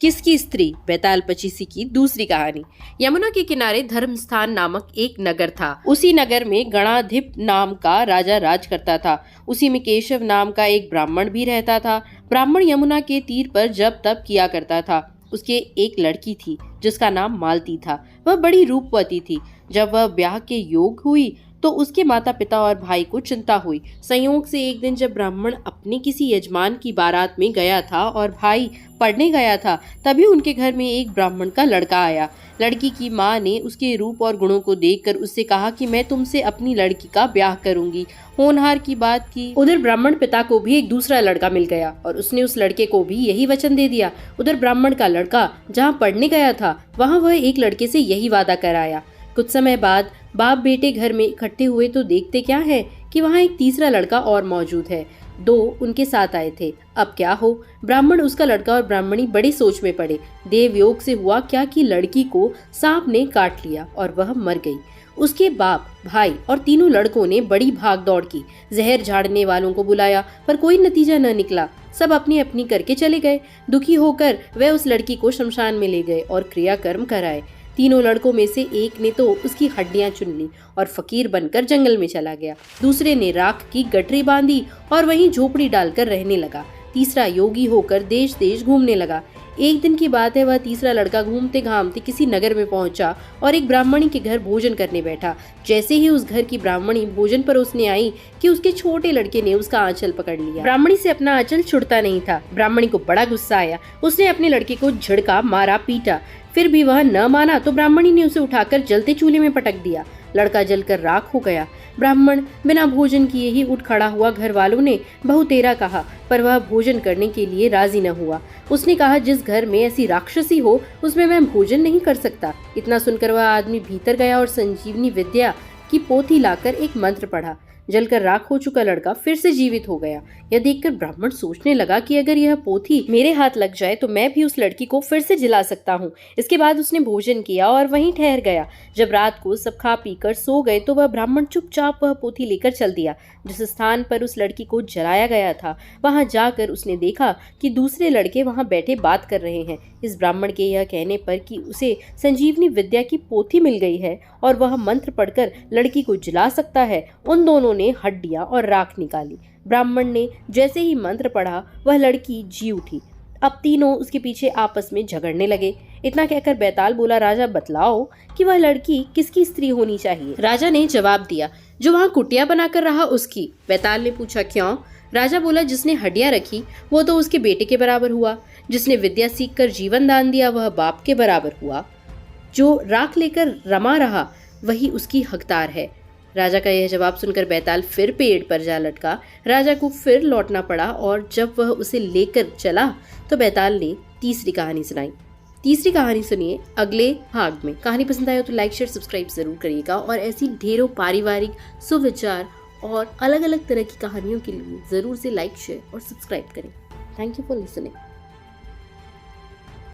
किसकी स्त्री बैताल पचीसी की दूसरी कहानी। यमुना के किनारे धर्मस्थान नामक एक नगर था। उसी नगर में गणाधिप नाम का राजा राज करता था। उसी में केशव नाम का एक ब्राह्मण भी रहता था। ब्राह्मण यमुना के तीर पर जप तप किया करता था। उसके एक लड़की थी जिसका नाम मालती था। वह बड़ी रूपवती थी। जब वह ब्याह के योग हुई तो उसके माता पिता और भाई को चिंता हुई। संयोग से एक दिन जब ब्राह्मण अपने किसी यजमान की बारात में गया था और भाई पढ़ने गया था, तभी उनके घर में एक ब्राह्मण का लड़का आया। लड़की की माँ ने उसके रूप और गुणों को देखकर उससे कहा कि मैं तुमसे अपनी लड़की का ब्याह करूंगी। होनहार की बात की। उधर ब्राह्मण पिता को भी एक दूसरा लड़का मिल गया और उसने उस लड़के को भी यही वचन दे दिया। उधर ब्राह्मण का लड़का जहाँ पढ़ने गया था वहाँ वह एक लड़के से यही वादा कर आया। कुछ समय बाद बाप बेटे घर में इकट्ठे हुए तो देखते क्या है कि वहाँ एक तीसरा लड़का और मौजूद है। दो उनके साथ आए थे। अब क्या हो, ब्राह्मण, उसका लड़का और ब्राह्मणी बड़ी सोच में पड़े। देव योग से हुआ क्या कि लड़की को सांप ने काट लिया और वह मर गई। उसके बाप, भाई और तीनों लड़कों ने बड़ी भाग दौड़ की। जहर झाड़ने वालों को बुलाया पर कोई नतीजा न निकला। सब अपनी अपनी करके चले गए। दुखी होकर वे उस लड़की को शमशान में ले गए और क्रियाकर्म कराए। तीनों लड़कों में से एक ने तो उसकी हड्डियां चुन ली और फकीर बनकर जंगल में चला गया। दूसरे ने राख की गठरी बांधी और वहीं झोपड़ी डालकर रहने लगा। तीसरा योगी होकर देश देश घूमने लगा। एक दिन की बात है, वह तीसरा लड़का घूमते घामते किसी नगर में पहुंचा और एक ब्राह्मणी के घर भोजन करने बैठा। जैसे ही उस घर की ब्राह्मणी भोजन परोसने आई कि उसके छोटे लड़के ने उसका आंचल पकड़ लिया। ब्राह्मणी से अपना आंचल छुड़ता नहीं था। ब्राह्मणी को बड़ा गुस्सा आया। उसने अपने लड़के को झिड़का, मारा, पीटा। फिर भी वह न माना तो ब्राह्मणी ने उसे उठाकर जलते चूल्हे में पटक दिया। लड़का जलकर राख हो गया। ब्राह्मण बिना भोजन किए ही उठ खड़ा हुआ। घर वालों ने बहु तेरा कहा पर वह भोजन करने के लिए राजी न हुआ। उसने कहा, जिस घर में ऐसी राक्षसी हो उसमें मैं भोजन नहीं कर सकता। इतना सुनकर वह आदमी भीतर गया और संजीवनी विद्या की पोथी लाकर एक मंत्र पढ़ा। जलकर राख हो चुका लड़का फिर से जीवित हो गया। यह देखकर ब्राह्मण सोचने लगा कि अगर यह पोथी मेरे हाथ लग जाए तो मैं भी उस लड़की को फिर से जिला सकता हूँ। इसके बाद उसने भोजन किया और वहीं ठहर गया। जब रात को सब खा पीकर सो गए तो वह ब्राह्मण चुपचाप वह पोथी लेकर चल दिया। जिस स्थान पर उस लड़की को जलाया गया था वहां जाकर उसने देखा कि दूसरे लड़के वहां बैठे बात कर रहे हैं। इस ब्राह्मण के यह कहने पर कि उसे संजीवनी विद्या की पोथी मिल गई है और वह मंत्र पढ़कर लड़की को जला सकता है, उन दोनों ने हड्डियां और राख निकाली। ब्राह्मण ने जैसे ही मंत्र पढ़ा वह लड़की जी उठी। अब तीनों उसके पीछे आपस में झगड़ने लगे। इतना कहकर बैताल बोला, राजा बतलाओ कि वह लड़की किसकी स्त्री होनी चाहिए। राजा ने जवाब दिया, जो वहाँ कुटिया बनाकर रहा उसकी। बैताल ने पूछा, क्यों? राजा बोला, जिसने हड्डियां रखी वो तो उसके बेटे के बराबर हुआ। जिसने विद्या सीख कर जीवन दान दिया वह बाप के बराबर हुआ। जो राख लेकर रमा रहा वही उसकी हकदार है। राजा का यह जवाब सुनकर बैताल फिर पेड़ पर जा लटका। राजा को फिर लौटना पड़ा और जब वह उसे लेकर चला तो बैताल ने तीसरी कहानी सुनाई। तीसरी कहानी सुनिए अगले भाग में। कहानी पसंद आए तो लाइक शेयर सब्सक्राइब जरूर करिएगा और ऐसी ढेरों पारिवारिक सुविचार और अलग अलग तरह की कहानियों के लिए जरूर से लाइक शेयर और सब्सक्राइब करें। Thank you for listening.